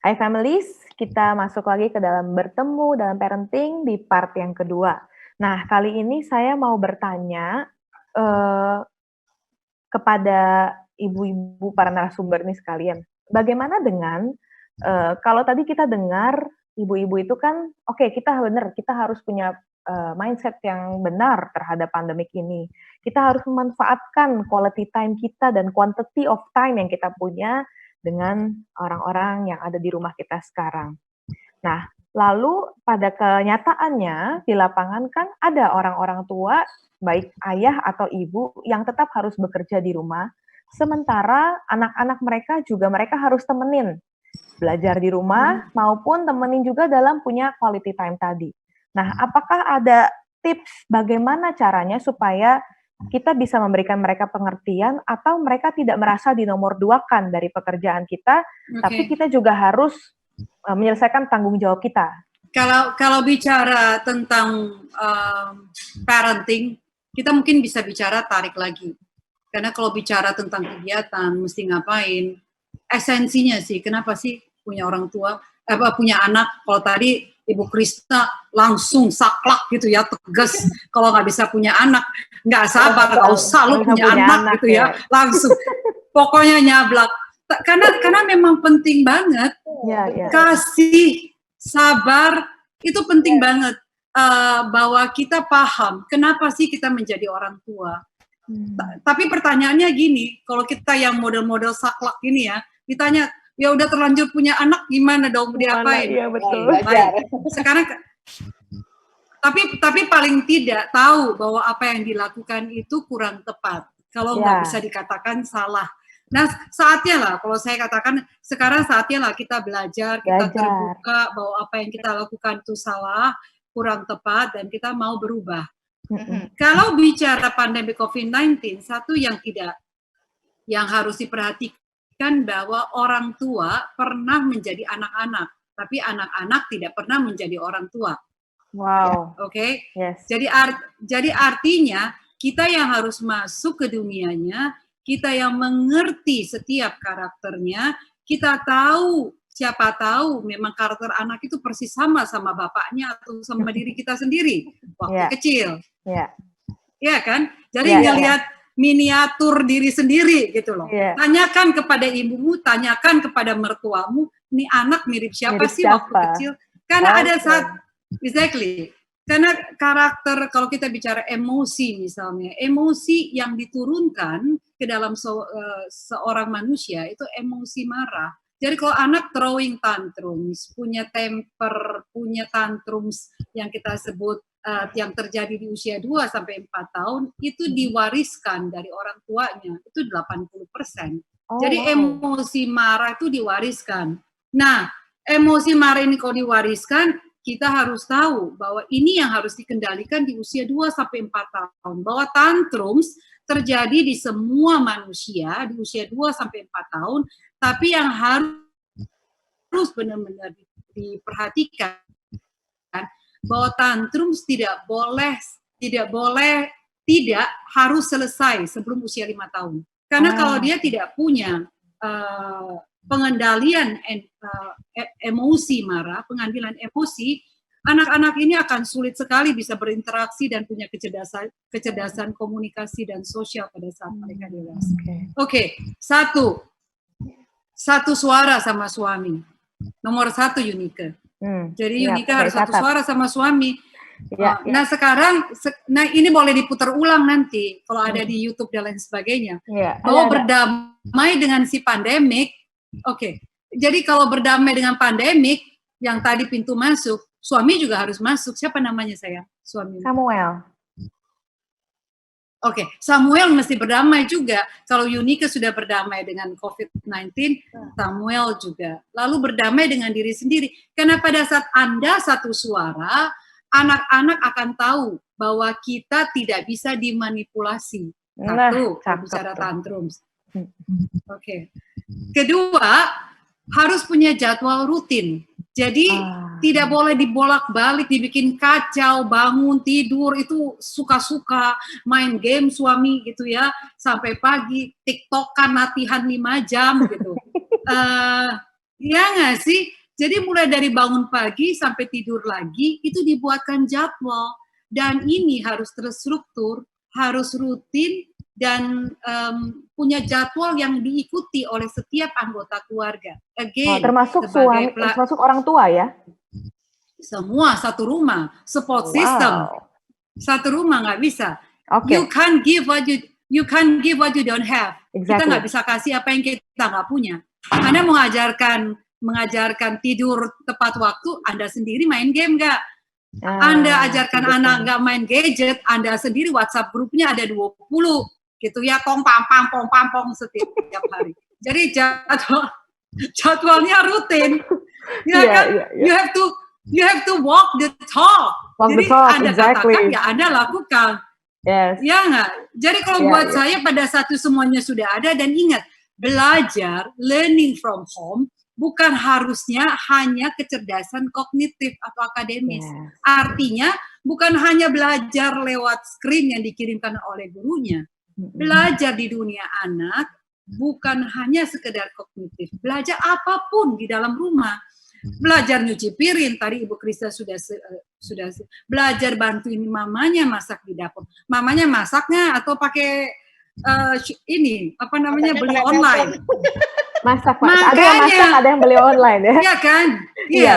Hai families, kita masuk lagi ke dalam bertemu dalam parenting di part yang kedua. Nah, kali ini saya mau bertanya eh, kepada ibu-ibu para narasumber nih sekalian. Bagaimana dengan kalau tadi kita dengar ibu-ibu itu kan, oke, kita benar, kita harus punya mindset yang benar terhadap pandemik ini. Kita harus memanfaatkan quality time kita dan quantity of time yang kita punya dengan orang-orang yang ada di rumah kita sekarang. Nah, lalu pada kenyataannya di lapangan kan ada orang-orang tua, baik ayah atau ibu, yang tetap harus bekerja di rumah, sementara anak-anak mereka juga mereka harus temenin, belajar di rumah maupun temenin juga dalam punya quality time tadi. Nah, apakah ada tips bagaimana caranya supaya kita bisa memberikan mereka pengertian atau mereka tidak merasa dinomor duakan dari pekerjaan kita, tapi kita juga harus menyelesaikan tanggung jawab kita. Kalau bicara tentang parenting, kita mungkin bisa bicara tarik lagi. Karena kalau bicara tentang kegiatan, mesti ngapain, esensinya sih, kenapa sih punya orang tua, punya anak, kalau tadi Ibu Krista langsung saklak gitu ya, tegas, kalau nggak bisa punya anak, nggak sabar, nggak usah lu punya anak gitu ya, langsung, pokoknya nyablak. Karena memang penting banget, kasih, sabar, itu penting banget, bahwa kita paham, kenapa sih kita menjadi orang tua. Tapi pertanyaannya gini, kalau kita yang model-model saklak gini ya, ditanya, ya udah terlanjur punya anak gimana dong, diapain? Iya betul. Sekarang, tapi paling tidak tahu bahwa apa yang dilakukan itu kurang tepat. Kalau nggak bisa dikatakan salah. Nah, saatnya lah, kalau saya katakan, sekarang saatnya lah kita belajar, kita terbuka bahwa apa yang kita lakukan itu salah, kurang tepat, dan kita mau berubah. Kalau bicara pandemi COVID-19, satu yang harus diperhatikan bahwa orang tua pernah menjadi anak-anak, tapi anak-anak tidak pernah menjadi orang tua. Wow. Oke. Yes. Jadi artinya kita yang harus masuk ke dunianya, kita yang mengerti setiap karakternya, kita tahu, siapa tahu memang karakter anak itu persis sama bapaknya atau sama diri kita sendiri waktu kecil. Iya kan? Jadi ngelihat miniatur diri sendiri gitu loh. Tanyakan kepada ibumu, tanyakan kepada mertuamu, ini anak mirip siapa sih waktu kecil? Karena ada saat, exactly. Karena karakter, kalau kita bicara emosi misalnya, emosi yang diturunkan ke dalam seorang manusia itu emosi marah. Jadi kalau anak throwing tantrums, punya temper, punya tantrums yang kita sebut yang terjadi di usia 2-4 tahun, itu diwariskan dari orang tuanya, itu 80%. Jadi emosi marah itu diwariskan. Nah, emosi marah ini kalau diwariskan, kita harus tahu bahwa ini yang harus dikendalikan di usia 2-4 tahun. Bahwa tantrums terjadi di semua manusia di usia 2-4 tahun, tapi yang harus benar-benar diperhatikan bahwa tantrums tidak harus selesai sebelum usia 5 tahun. Karena kalau dia tidak punya pengendalian emosi marah, pengambilan emosi, anak-anak ini akan sulit sekali bisa berinteraksi dan punya kecerdasan komunikasi dan sosial pada saat mereka dewasa. Oke, satu suara sama suami. Nomor 1 Yunike. Jadi Yunike harus satu suara sama suami. Nah sekarang, ini boleh diputar ulang nanti kalau ada di YouTube dan lain sebagainya. Bahwa berdamai dengan si pandemik. Jadi kalau berdamai dengan pandemik, yang tadi pintu masuk, suami juga harus masuk. Siapa namanya sayang? Suami. Samuel. Samuel mesti berdamai juga. Kalau Yunike sudah berdamai dengan COVID-19, Samuel juga. Lalu berdamai dengan diri sendiri. Karena pada saat Anda satu suara, anak-anak akan tahu bahwa kita tidak bisa dimanipulasi. Satu, kalau bicara tantrums. Kedua, harus punya jadwal rutin. Jadi tidak boleh dibolak-balik, dibikin kacau, bangun, tidur, itu suka-suka, main game suami gitu ya, sampai pagi, tiktokan latihan 5 jam gitu. Iya nggak sih? Jadi mulai dari bangun pagi sampai tidur lagi, itu dibuatkan jadwal. Dan ini harus terstruktur, harus rutin, dan punya jadwal yang diikuti oleh setiap anggota keluarga. Again, termasuk sebagai suami, termasuk orang tua ya? semua satu rumah, support system. Wow. Satu rumah nggak bisa. Oke. You can't give what you don't have. Kita Exactly. nggak bisa kasih apa yang kita nggak punya. Anda mengajarkan tidur tepat waktu, Anda sendiri main game nggak? Anda ajarkan anak nggak main gadget, Anda sendiri WhatsApp grupnya ada 20 gitu ya, pong setiap hari. Jadi jadwalnya rutin. Ya kan? You have to walk the talk. Jadi Anda katakan, ya Anda lakukan. Yes. Ya nggak? Jadi kalau buat saya pada saat itu semuanya sudah ada, dan ingat, belajar, learning from home, bukan harusnya hanya kecerdasan kognitif atau akademis. Artinya, bukan hanya belajar lewat screen yang dikirimkan oleh gurunya. Belajar di dunia anak, bukan hanya sekedar kognitif. Belajar apapun di dalam rumah. Belajar nyuci piring, tadi Ibu Krista sudah belajar bantuin mamanya masak di dapur. Mamanya masaknya atau pakai ini apa namanya, beli online. Masak, ada yang masak, ada yang beli online ya. Iya kan? Iya.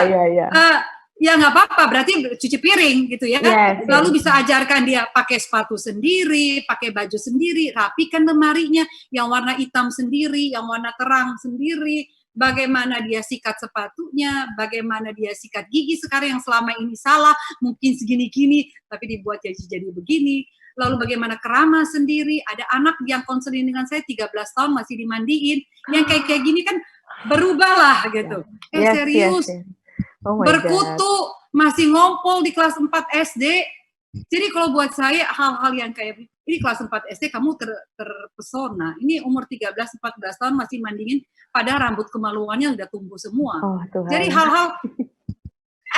Ya nggak apa-apa, berarti cuci piring gitu ya. Lalu bisa ajarkan dia pakai sepatu sendiri, pakai baju sendiri, rapikan lemarinya, yang warna hitam sendiri, yang warna terang sendiri. Bagaimana dia sikat sepatunya, bagaimana dia sikat gigi sekarang yang selama ini salah, mungkin segini-gini, tapi dibuat jadi begini. Lalu bagaimana keramas sendiri, ada anak yang konseling dengan saya 13 tahun masih dimandiin, yang kayak gini kan berubah lah gitu. Serius, berkutu, masih ngompol di kelas 4 SD. Jadi kalau buat saya hal-hal yang kayak ini kelas 4 SD kamu terpesona. Ini umur 13-14 tahun masih mandiin, padahal rambut kemaluannya udah tumbuh semua. Jadi hal-hal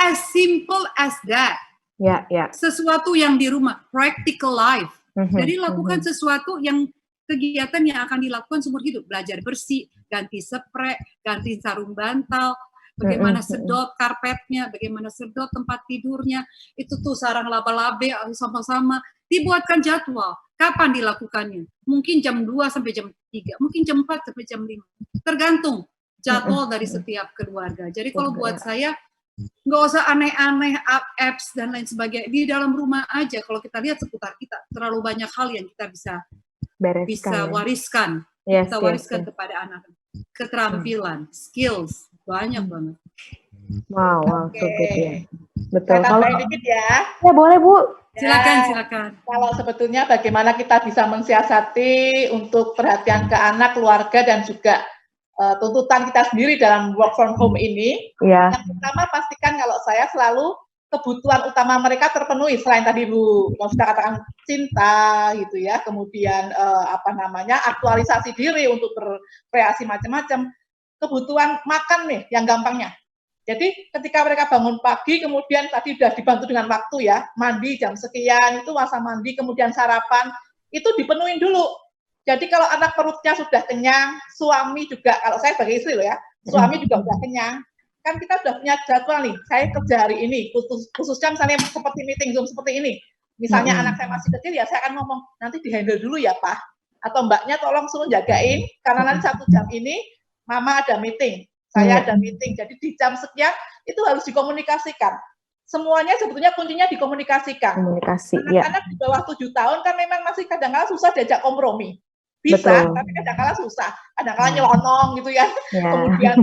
as simple as that. Sesuatu yang di rumah, practical life. Jadi lakukan sesuatu yang kegiatan yang akan dilakukan seumur hidup. Belajar bersih, ganti spray, ganti sarung bantal, bagaimana sedot karpetnya, bagaimana sedot tempat tidurnya, itu tuh sarang laba-labe sama-sama, dibuatkan jadwal. Kapan dilakukannya? Mungkin jam 2 sampai jam 3, mungkin jam 4 sampai jam 5. Tergantung jadwal dari setiap keluarga. Jadi kalau buat saya, nggak usah aneh-aneh apps dan lain sebagainya. Di dalam rumah aja, kalau kita lihat seputar kita, terlalu banyak hal yang kita bisa wariskan. Kita wariskan kepada anak. Keterampilan, skills, banyak banget. Wow, so good ya. Betul. Saya tambahin dikit ya. Ya boleh Bu. Silakan. Kalau sebetulnya bagaimana kita bisa mensiasati untuk perhatian ke anak, keluarga, dan juga tuntutan kita sendiri dalam work from home ini. Yang pertama pastikan kalau saya selalu kebutuhan utama mereka terpenuhi, selain tadi Bu sudah katakan cinta gitu ya, kemudian aktualisasi diri untuk berkreasi macam-macam. Kebutuhan makan nih yang gampangnya. Jadi ketika mereka bangun pagi, kemudian tadi sudah dibantu dengan waktu ya, mandi jam sekian, itu masa mandi, kemudian sarapan, itu dipenuhin dulu. Jadi kalau anak perutnya sudah kenyang, suami juga, kalau saya sebagai istri loh ya, suami juga udah kenyang, kan kita sudah punya jadwal nih, saya kerja hari ini, khususnya misalnya seperti meeting Zoom seperti ini, misalnya anak saya masih kecil ya saya akan ngomong, nanti di-handle dulu ya Pak, atau Mbaknya tolong suruh jagain, karena nanti 1 jam ini, Mama ada meeting, saya ada meeting, jadi di jam sekian, itu harus dikomunikasikan. Semuanya sebetulnya kuncinya dikomunikasikan. Anak-anak di bawah 7 tahun kan memang masih kadang-kadang susah diajak kompromi. Bisa, tapi kadang-kadang susah. Kadang-kadang nyelonong gitu ya. Kemudian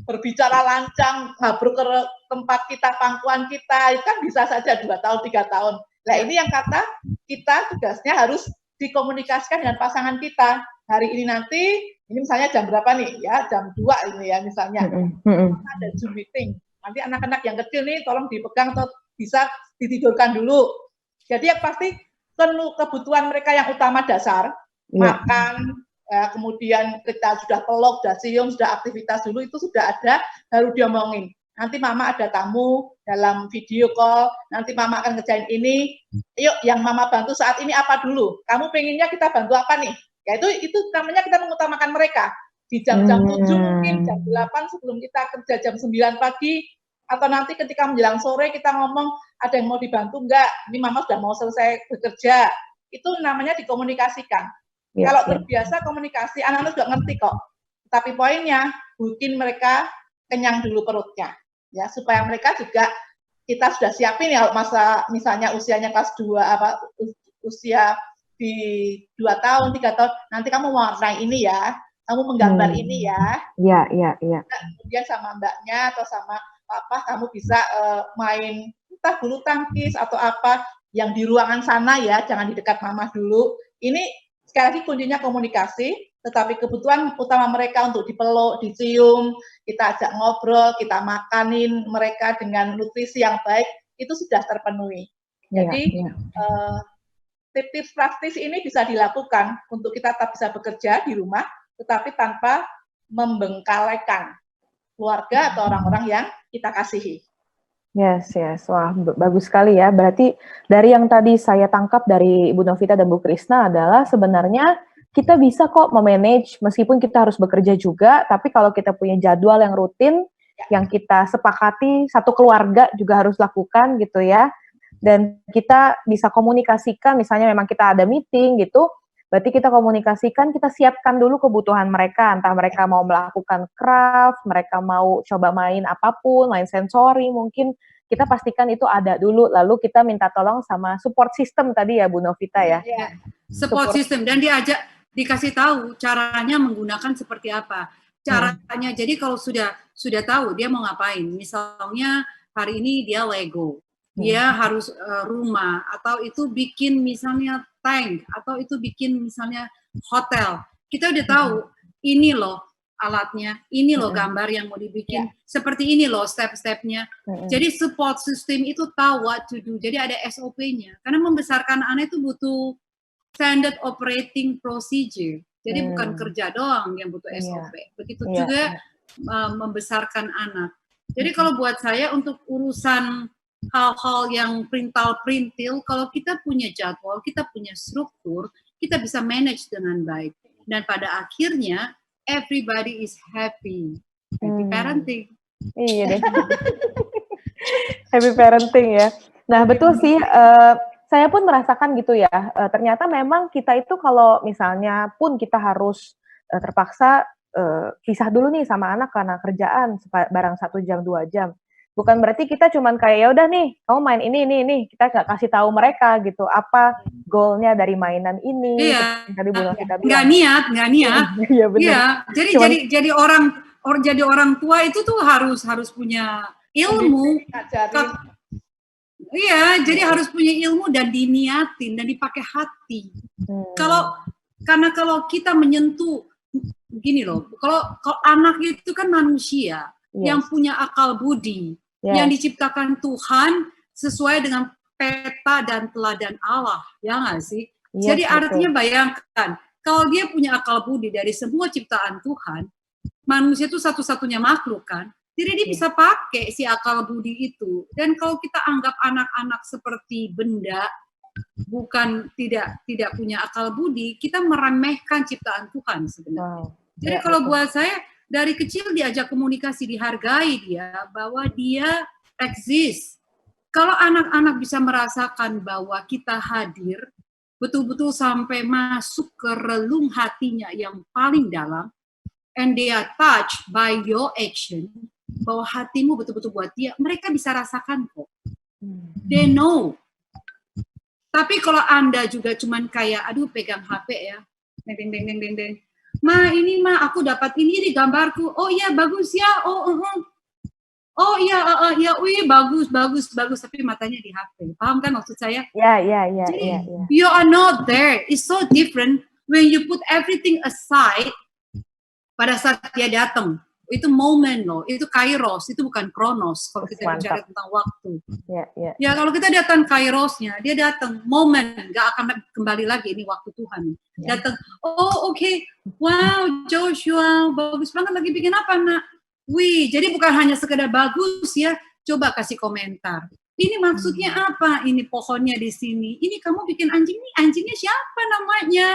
berbicara lancang, ngabruk ke tempat kita, pangkuan kita, itu kan bisa saja 2 tahun, 3 tahun. Nah ini yang kata kita tugasnya harus dikomunikasikan dengan pasangan kita. Hari ini nanti, ini misalnya jam berapa nih? Ya jam 2 ini ya misalnya. Ada Zoom meeting. Nanti anak-anak yang kecil nih tolong dipegang atau bisa ditidurkan dulu. Jadi yang pasti kebutuhan mereka yang utama dasar, makan, kemudian kita sudah peluk, sudah cium, sudah aktivitas dulu, itu sudah ada, baru diomongin. Nanti Mama ada tamu dalam video call, nanti Mama akan ngerjain ini, yuk yang Mama bantu saat ini apa dulu? Kamu pengennya kita bantu apa nih? Ya itu namanya kita mengutamakan mereka. di jam-jam 7 mungkin, jam 8 sebelum kita kerja jam 9 pagi, atau nanti ketika menjelang sore kita ngomong, ada yang mau dibantu enggak? Ini mama sudah mau selesai bekerja. Itu namanya dikomunikasikan. Kalau terbiasa komunikasi, anak-anak juga ngerti kok. Tapi poinnya, bikin mereka kenyang dulu perutnya. Ya, supaya mereka juga, kita sudah siapin ya, masa misalnya usianya kelas 2, usia di 2 tahun, 3 tahun, nanti kamu warnai ini ya, kamu menggambar ini ya. Iya. Kemudian sama mbaknya atau sama papa, kamu bisa main entah bulu tangkis atau apa, yang di ruangan sana ya, jangan di dekat mama dulu. Ini sekali lagi kuncinya komunikasi, tetapi kebutuhan utama mereka untuk dipeluk, dicium, kita ajak ngobrol, kita makanin mereka dengan nutrisi yang baik, itu sudah terpenuhi. Jadi tips-tips praktis ini bisa dilakukan untuk kita tetap bisa bekerja di rumah, tetapi tanpa membengkalekan keluarga atau orang-orang yang kita kasihi. Yes. Wah, bagus sekali ya. Berarti dari yang tadi saya tangkap dari Ibu Novita dan Bu Krisna adalah sebenarnya kita bisa kok memanage meskipun kita harus bekerja juga, tapi kalau kita punya jadwal yang rutin, yang kita sepakati, satu keluarga juga harus lakukan gitu ya. Dan kita bisa komunikasikan, misalnya memang kita ada meeting gitu, berarti kita komunikasikan, kita siapkan dulu kebutuhan mereka, entah mereka mau melakukan craft, mereka mau coba main apapun, main sensori mungkin, kita pastikan itu ada dulu, lalu kita minta tolong sama support system tadi ya Bu Novita ya. Support system, dan dikasih tahu caranya menggunakan seperti apa. Caranya, jadi kalau sudah tahu dia mau ngapain, misalnya hari ini dia Lego, dia harus rumah, atau itu bikin misalnya tank, atau itu bikin misalnya hotel. Kita udah tahu, ini loh alatnya, ini loh gambar yang mau dibikin, seperti ini loh step-stepnya. Jadi support system itu tahu what to do, jadi ada SOP-nya. Karena membesarkan anak itu butuh standard operating procedure. Jadi bukan kerja doang yang butuh SOP. Begitu juga membesarkan anak. Jadi kalau buat saya untuk urusan hal-hal yang perintil, kalau kita punya jadwal, kita punya struktur, kita bisa manage dengan baik. Dan pada akhirnya, everybody is happy. Happy parenting. Iya deh. Happy parenting ya. Nah betul sih, saya pun merasakan gitu ya, ternyata memang kita itu kalau misalnya pun kita harus terpaksa pisah dulu nih sama anak karena kerjaan barang 1 jam 2 jam. Bukan berarti kita cuman kayak ya udah nih, kamu main ini, kita nggak kasih tahu mereka gitu apa goalnya dari mainan ini. Iya. Tadi Bu Novita bilang. Nggak niat. Iya benar. Jadi orang tua itu tuh harus punya ilmu. Iya, jadi harus punya ilmu dan diniatin dan dipakai hati. Karena kalau kita menyentuh begini loh, kalau anak itu kan manusia yang punya akal budi, yang diciptakan Tuhan sesuai dengan peta dan teladan Allah, ya nggak sih? Jadi artinya bayangkan, kalau dia punya akal budi dari semua ciptaan Tuhan, manusia itu satu-satunya makhluk kan, jadi dia bisa pakai si akal budi itu. Dan kalau kita anggap anak-anak seperti benda, bukan tidak punya akal budi, kita meremehkan ciptaan Tuhan sebenarnya. Jadi kalau buat saya, dari kecil diajak komunikasi, dihargai dia, bahwa dia eksis. Kalau anak-anak bisa merasakan bahwa kita hadir, betul-betul sampai masuk ke relung hatinya yang paling dalam, and they are touched by your action, bahwa hatimu betul-betul buat dia, mereka bisa rasakan kok. They know. Tapi kalau Anda juga cuman kayak, aduh pegang HP ya, deng. Ma, ini ma, aku dapat ini di gambarku. Oh iya, bagus ya. Oh iya, bagus. Tapi matanya di HP. Paham kan maksud saya? Iya. You are not there. It's so different when you put everything aside pada saat dia datang. Itu momen loh, itu kairos, itu bukan kronos kalau kita bicara tentang waktu. Ya kalau kita datang kairosnya, dia datang momen, nggak akan kembali lagi, ini waktu Tuhan. Datang, oh oke, wow Joshua, bagus banget lagi bikin apa nak? Wih, jadi bukan hanya sekedar bagus ya, coba kasih komentar. Ini maksudnya apa? Ini pohonnya di sini. Ini kamu bikin anjing, ini anjingnya siapa namanya?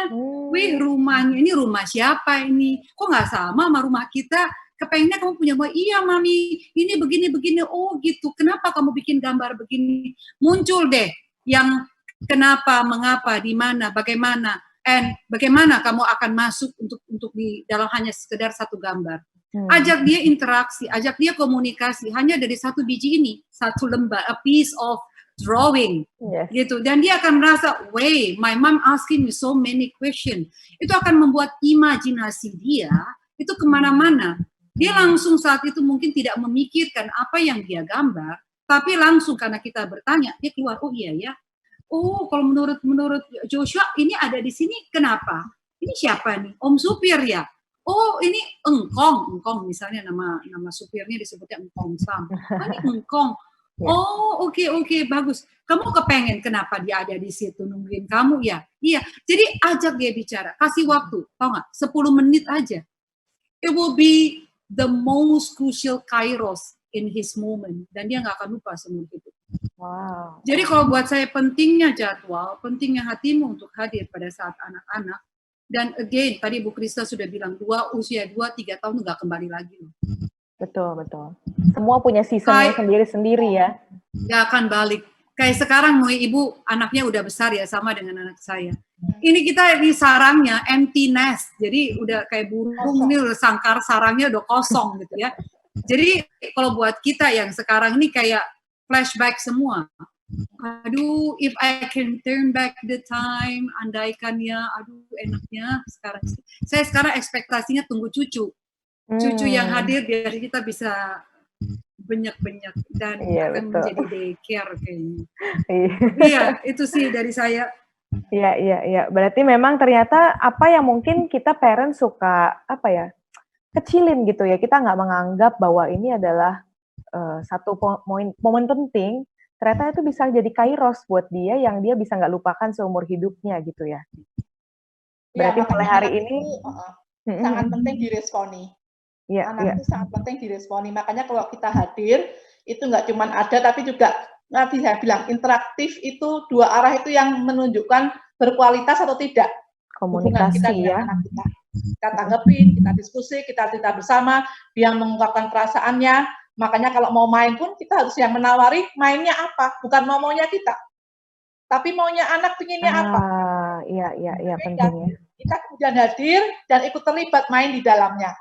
Wih, rumahnya ini rumah siapa ini? Kok nggak sama rumah kita? Kepengennya kamu punya rumah. Iya, Mami. Ini begini-begini. Oh, gitu. Kenapa kamu bikin gambar begini? Muncul deh yang kenapa, mengapa, di mana, bagaimana, and bagaimana kamu akan masuk untuk di dalam hanya sekedar satu gambar. Ajak dia interaksi, ajak dia komunikasi hanya dari satu biji ini, satu lembar, a piece of drawing, gitu. Dan dia akan merasa, wait, my mom asking me so many questions. Itu akan membuat imajinasi dia itu kemana-mana. Dia langsung saat itu mungkin tidak memikirkan apa yang dia gambar, tapi langsung karena kita bertanya, dia keluar, oh iya ya, oh kalau menurut Joshua ini ada di sini, kenapa? Ini siapa nih? Om supir ya? Oh ini Engkong misalnya nama supirnya disebutnya Engkong Sam. Oh, ini Engkong. Oh oke, bagus. Kamu kepengen kenapa dia ada di situ nungguin kamu ya? Iya. Jadi ajak dia bicara, kasih waktu, tau nggak? 10 menit aja. It will be the most crucial kairos in his moment, dan dia nggak akan lupa seumur hidup. Wow. Jadi kalau buat saya pentingnya jadwal, pentingnya hatimu untuk hadir pada saat anak-anak. Dan again, tadi Bu Krista sudah bilang, usia 2-3 tahun nggak kembali lagi loh. Betul. Semua punya seasonnya sendiri-sendiri ya. Nggak akan balik. Kayak sekarang ibu anaknya udah besar ya, sama dengan anak saya. Ini kita di sarangnya empty nest, jadi udah kayak burung nih, sangkar sarangnya udah kosong gitu ya. Jadi kalau buat kita yang sekarang ini kayak flashback semua. Aduh, if I can turn back the time, andaikan ya, aduh enaknya sekarang. Saya sekarang ekspektasinya tunggu cucu yang hadir biar kita bisa banyak dan akan menjadi daycare kayaknya. Iya, itu sih dari saya. Iya. Berarti memang ternyata apa yang mungkin kita parents suka kecilin gitu ya. Kita nggak menganggap bahwa ini adalah satu momen penting. Ternyata itu bisa jadi kairos buat dia yang dia bisa nggak lupakan seumur hidupnya gitu ya. Berarti mulai hari ini sangat penting diresponi. Anak itu sangat penting diresponi. Makanya kalau kita hadir itu nggak cuma ada, tapi juga nanti saya bilang interaktif itu dua arah itu yang menunjukkan berkualitas atau tidak. Komunikasi kita ya. Anak kita. Kita tanggepin, kita diskusi, kita cerita bersama, dia mengungkapkan perasaannya. Makanya kalau mau main pun kita harus yang menawari mainnya apa, bukan maunya kita, tapi maunya anak pinginnya apa. Iya pentingnya. Kita kemudian hadir dan ikut terlibat main di dalamnya.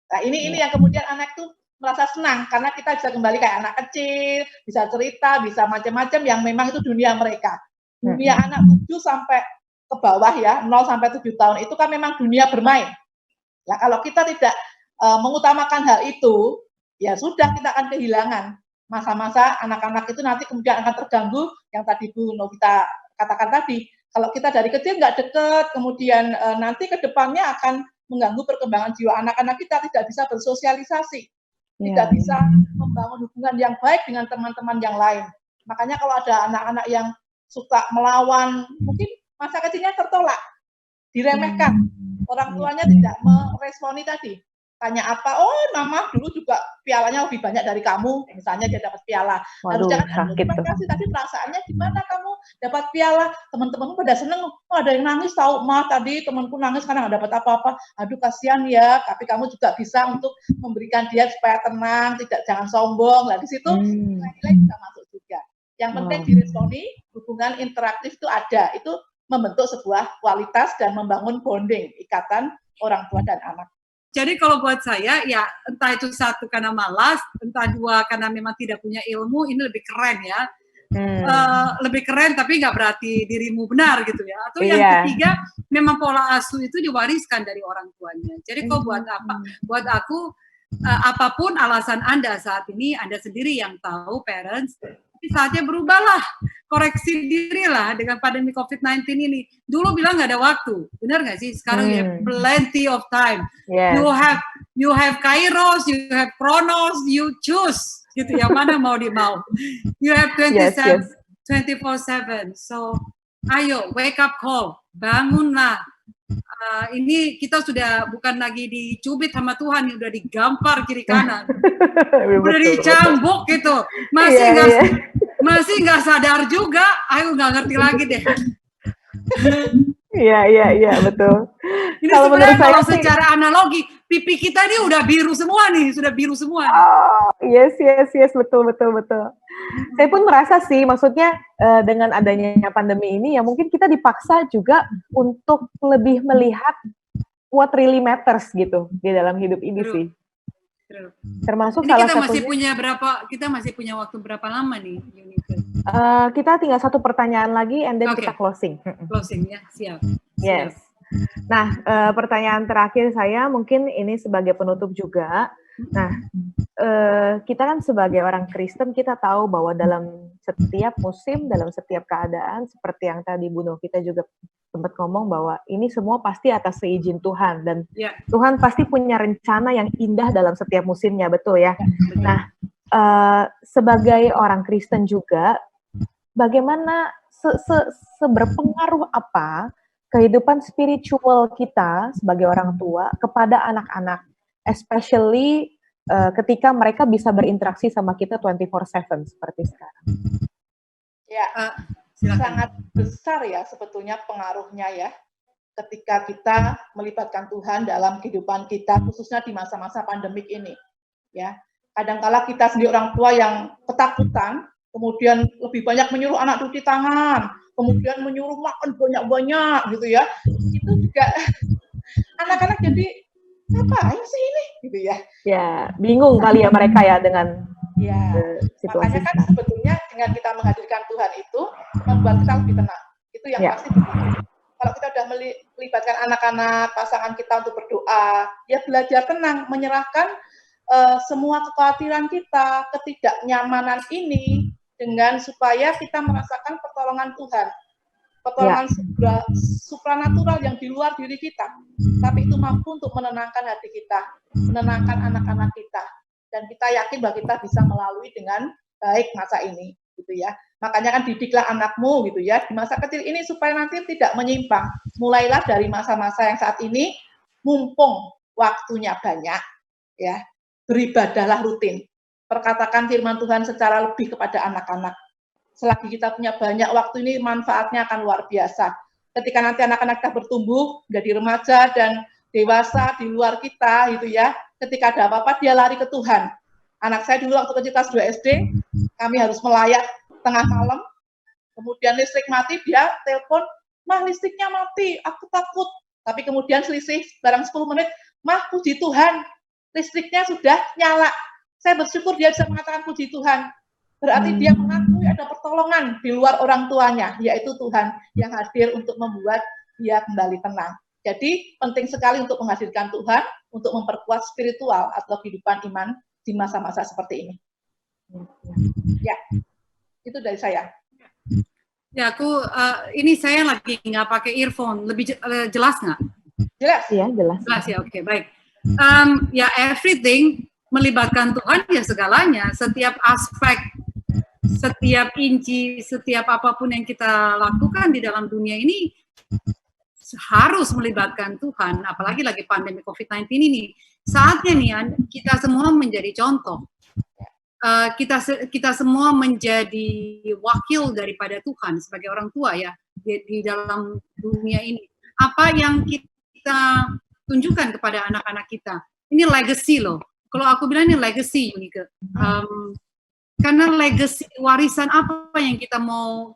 Nah ini yang kemudian anak tuh merasa senang karena kita bisa kembali kayak anak kecil, bisa cerita, bisa macam-macam yang memang itu dunia mereka. Dunia anak 7 sampai ke bawah ya, 0 sampai 7 tahun itu kan memang dunia bermain. Nah kalau kita tidak mengutamakan hal itu, ya sudah kita akan kehilangan masa-masa anak-anak itu nanti kemudian akan terganggu yang tadi Bu Novita katakan tadi. Kalau kita dari kecil nggak deket, kemudian nanti ke depannya akan mengganggu perkembangan jiwa anak-anak kita, tidak bisa bersosialisasi, tidak bisa membangun hubungan yang baik dengan teman-teman yang lain. Makanya kalau ada anak-anak yang suka melawan, mungkin masa kecilnya tertolak, diremehkan, orang tuanya tidak meresponi tadi. Tanya apa? Oh, mama dulu juga pialanya lebih banyak dari kamu. Misalnya dia dapat piala. Waduh, terima kasih tadi perasaannya gimana kamu dapat piala? Teman-temanmu pada seneng. Oh, ada yang nangis tahu, mah tadi temanku nangis karena nggak dapat apa-apa. Aduh, kasihan ya. Tapi kamu juga bisa untuk memberikan dia supaya tenang, jangan sombong. Nah, di situ nilai bisa masuk juga. Yang penting diresponi, hubungan interaktif itu ada. Itu membentuk sebuah kualitas dan membangun bonding, ikatan orang tua dan anak. Jadi kalau buat saya, ya entah itu satu karena malas, entah dua karena memang tidak punya ilmu, ini lebih keren ya. Lebih keren tapi nggak berarti dirimu benar gitu ya. Atau yang ketiga, memang pola asuh itu diwariskan dari orang tuanya. Jadi kalau buat aku, apapun alasan Anda saat ini, Anda sendiri yang tahu parents, saatnya berubahlah, koreksi diri lah dengan pandemi COVID-19 ini. Dulu bilang nggak ada waktu, benar nggak sih? Sekarang you have plenty of time. You have Kairos, you have Kronos, you choose gitu. Yang mana mau dimau? You have 24/7. So, ayo wake up call, bangunlah. Ini kita sudah bukan lagi dicubit sama Tuhan, udah digampar kiri kanan, udah dicambuk gitu. Masih nggak sadar juga, aku nggak ngerti lagi deh. Iya, betul. Ini sebenarnya kalau secara analogi, pipi kita ini udah biru semua nih, sudah biru semua. Oh, yes, betul. Saya pun merasa sih, maksudnya dengan adanya pandemi ini, ya mungkin kita dipaksa juga untuk lebih melihat what really matters gitu di dalam hidup ini sih. Termasuk ini salah kita satunya. Kita masih punya waktu berapa lama nih, Yunike? Kita tinggal satu pertanyaan lagi, and then kita closing. Closing ya, siap. Yes. Nah, pertanyaan terakhir saya mungkin ini sebagai penutup juga. Nah, kita kan sebagai orang Kristen, kita tahu bahwa dalam setiap musim, dalam setiap keadaan, seperti yang tadi Bu Noh kita juga sempat ngomong bahwa ini semua pasti atas seizin Tuhan, dan Tuhan pasti punya rencana yang indah dalam setiap musimnya, betul ya? Nah, sebagai orang Kristen juga, bagaimana seberpengaruh apa kehidupan spiritual kita sebagai orang tua kepada anak-anak, especially ketika mereka bisa berinteraksi sama kita 24/7 seperti sekarang. Ya, sangat besar ya sebetulnya pengaruhnya ya, ketika kita melibatkan Tuhan dalam kehidupan kita, khususnya di masa-masa pandemik ini. Ya, kadangkala kita sendiri orang tua yang ketakutan, kemudian lebih banyak menyuruh anak cuci tangan, kemudian menyuruh makan banyak-banyak gitu ya, itu juga anak-anak jadi apa sih ini gitu ya. Ya, bingung kali ya mereka ya dengan situasi. Makanya kan sebetulnya dengan kita menghadirkan Tuhan itu membuat kita lebih tenang. Itu yang pasti. Kalau kita sudah melibatkan anak-anak, pasangan kita untuk berdoa, ya belajar tenang, menyerahkan semua kekhawatiran kita, ketidaknyamanan ini dengan supaya kita merasakan pertolongan Tuhan. Pertolongan supranatural yang di luar diri kita, tapi itu mampu untuk menenangkan hati kita, menenangkan anak-anak kita, dan kita yakin bahwa kita bisa melalui dengan baik masa ini, gitu ya. Makanya kan didiklah anakmu, gitu ya, di masa kecil ini supaya nanti tidak menyimpang. Mulailah dari masa-masa yang saat ini, mumpung waktunya banyak, ya, beribadahlah rutin. Perkatakan firman Tuhan secara lebih kepada anak-anak. Selagi kita punya banyak waktu ini, manfaatnya akan luar biasa. Ketika nanti anak-anak kita bertumbuh, menjadi remaja dan dewasa di luar kita, gitu ya, ketika ada apa-apa, dia lari ke Tuhan. Anak saya dulu waktu kecil kelas 2 SD, kami harus melayat tengah malam, kemudian listrik mati, dia telepon, "Mah, listriknya mati, aku takut." Tapi kemudian selisih barang 10 menit, "Mah, puji Tuhan, listriknya sudah nyala." Saya bersyukur dia bisa mengatakan puji Tuhan. Berarti dia mengakui ada pertolongan di luar orang tuanya, yaitu Tuhan yang hadir untuk membuat dia kembali tenang. Jadi penting sekali untuk menghadirkan Tuhan, untuk memperkuat spiritual atau kehidupan iman di masa-masa seperti ini. Ya, itu dari saya. Ya, ini saya lagi nggak pakai earphone, lebih jelas nggak? Jelas. Iya, jelas. Jelas ya, oke, baik. Ya, everything melibatkan Tuhan ya segalanya, setiap aspek, setiap inci, setiap apapun yang kita lakukan di dalam dunia ini harus melibatkan Tuhan, apalagi lagi pandemi COVID-19 ini. Saatnya nih kita semua menjadi contoh. Kita semua menjadi wakil daripada Tuhan sebagai orang tua ya di dalam dunia ini. Apa yang kita tunjukkan kepada anak-anak kita? Ini legacy loh. Kalau aku bilang ini legacy, Yunike. Karena legacy, warisan apa yang kita mau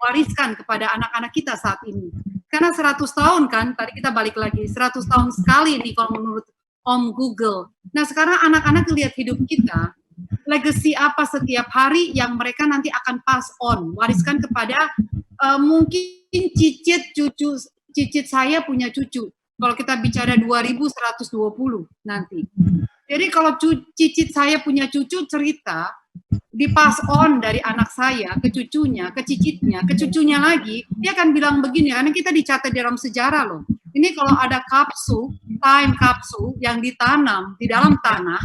wariskan kepada anak-anak kita saat ini. Karena 100 tahun kan, tadi kita balik lagi, 100 tahun sekali nih kalau menurut Om Google. Nah sekarang anak-anak lihat hidup kita, legacy apa setiap hari yang mereka nanti akan pass on, wariskan kepada mungkin cicit saya punya cucu. Kalau kita bicara 2120 nanti. Jadi kalau cicit saya punya cucu cerita, di-pass on dari anak saya ke cucunya, ke cicitnya, ke cucunya lagi, dia akan bilang begini, karena kita dicatat dalam sejarah loh. Ini kalau ada time capsule yang ditanam di dalam tanah,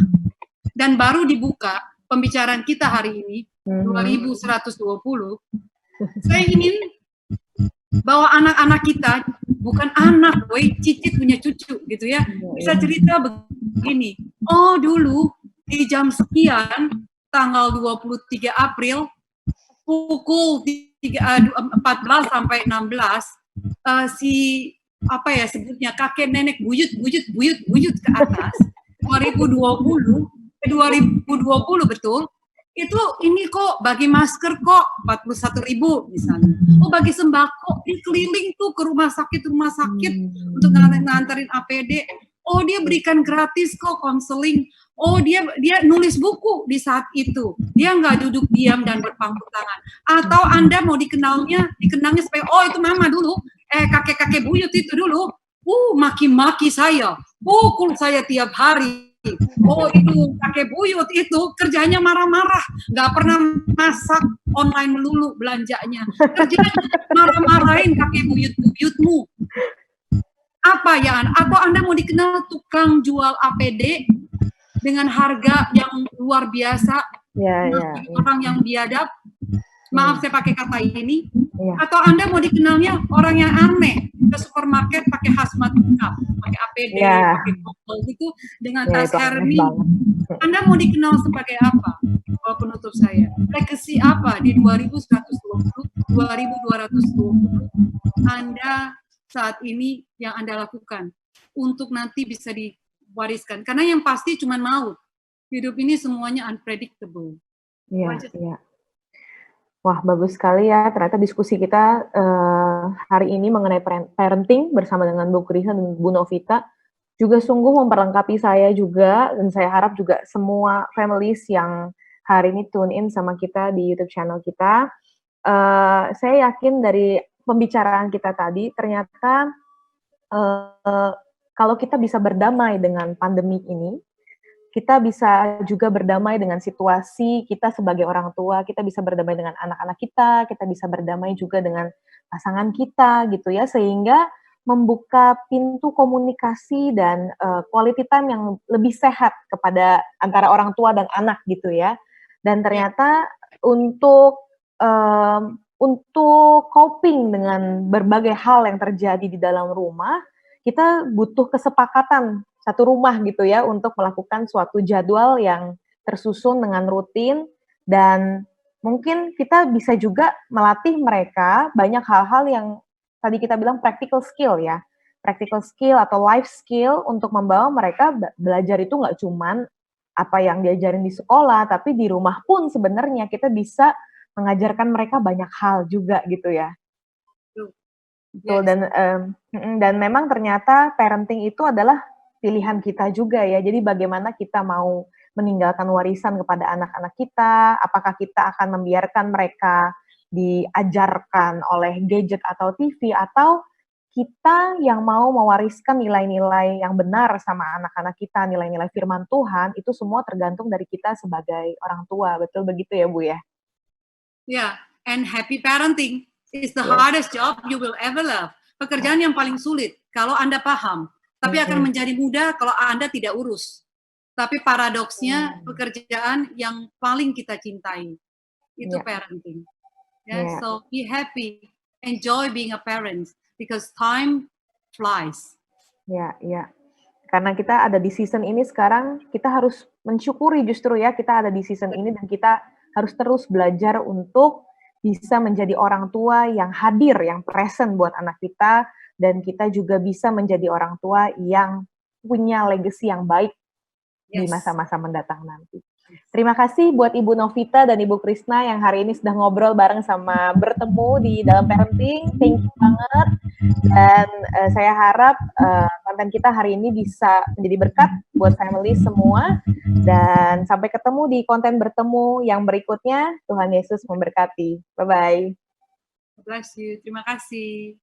dan baru dibuka pembicaraan kita hari ini, 2120, saya ingin bahwa anak-anak kita, bukan anak, cicit punya cucu gitu ya, bisa cerita begini, oh dulu di jam sekian tanggal 23 April pukul 14 sampai 16 si apa ya sebutnya kakek nenek buyut ke atas 2020 betul itu ini kok bagi masker kok 41.000 misalnya. Oh bagi sembako di keliling tuh ke rumah sakit untuk nganterin APD. Oh dia berikan gratis kok konseling. Oh dia nulis buku di saat itu. Dia nggak duduk diam dan berpangku tangan. Atau Anda mau dikenalnya supaya oh itu mama dulu. Kakek-kakek buyut itu dulu. Maki-maki saya. Pukul saya tiap hari. Oh itu kakek buyut itu kerjanya marah-marah, nggak pernah masak, online melulu belanjanya, kerjanya marah-marahin kakek buyutmu. Apa ya? Atau Anda mau dikenal tukang jual APD dengan harga yang luar biasa, orang yang biadab, maaf saya pakai kata ini, atau Anda mau dikenalnya orang yang aneh, ke supermarket pakai hazmat lengkap, pakai APD, pakai botol gitu, dengan tas Hermes. Anda mau dikenal sebagai apa? Penutup saya, legacy apa di 2120, 2220 Anda saat ini yang Anda lakukan untuk nanti bisa diwariskan, karena yang pasti cuma maut. Hidup ini semuanya unpredictable. Iya. Wah, bagus sekali ya. Ternyata diskusi kita hari ini mengenai parenting bersama dengan Bu Krisna dan Bu Novita juga sungguh memperlengkapi saya juga, dan saya harap juga semua families yang hari ini tune in sama kita di YouTube channel kita. Saya yakin dari pembicaraan kita tadi, ternyata kalau kita bisa berdamai dengan pandemi ini, kita bisa juga berdamai dengan situasi kita sebagai orang tua, kita bisa berdamai dengan anak-anak kita bisa berdamai juga dengan pasangan kita gitu ya, sehingga membuka pintu komunikasi dan quality time yang lebih sehat kepada antara orang tua dan anak gitu ya. Dan ternyata untuk coping dengan berbagai hal yang terjadi di dalam rumah, kita butuh kesepakatan satu rumah gitu ya untuk melakukan suatu jadwal yang tersusun dengan rutin, dan mungkin kita bisa juga melatih mereka banyak hal-hal yang tadi kita bilang practical skill ya, practical skill atau life skill untuk membawa mereka belajar itu nggak cuman apa yang diajarin di sekolah, tapi di rumah pun sebenarnya kita bisa mengajarkan mereka banyak hal juga gitu ya. Betul, dan memang ternyata parenting itu adalah pilihan kita juga ya. Jadi bagaimana kita mau meninggalkan warisan kepada anak-anak kita, apakah kita akan membiarkan mereka diajarkan oleh gadget atau TV, atau kita yang mau mewariskan nilai-nilai yang benar sama anak-anak kita, nilai-nilai firman Tuhan, itu semua tergantung dari kita sebagai orang tua. Betul begitu ya, Bu ya? Yeah, and happy parenting is the hardest job you will ever love. Pekerjaan yang paling sulit kalau Anda paham. Tapi akan menjadi mudah kalau Anda tidak urus. Tapi paradoksnya pekerjaan yang paling kita cintai itu parenting. So be happy, enjoy being a parent because time flies. Ya. Karena kita ada di season ini sekarang, kita harus mensyukuri justru ya kita ada di season ini, dan kita harus terus belajar untuk bisa menjadi orang tua yang hadir, yang present buat anak kita, dan kita juga bisa menjadi orang tua yang punya legacy yang baik di masa-masa mendatang nanti. Terima kasih buat Ibu Novita dan Ibu Krisna yang hari ini sudah ngobrol bareng sama bertemu di dalam parenting. Thank you banget. Dan saya harap konten kita hari ini bisa menjadi berkat buat family semua. Dan sampai ketemu di konten bertemu yang berikutnya. Tuhan Yesus memberkati. Bye-bye. Bless you. Terima kasih.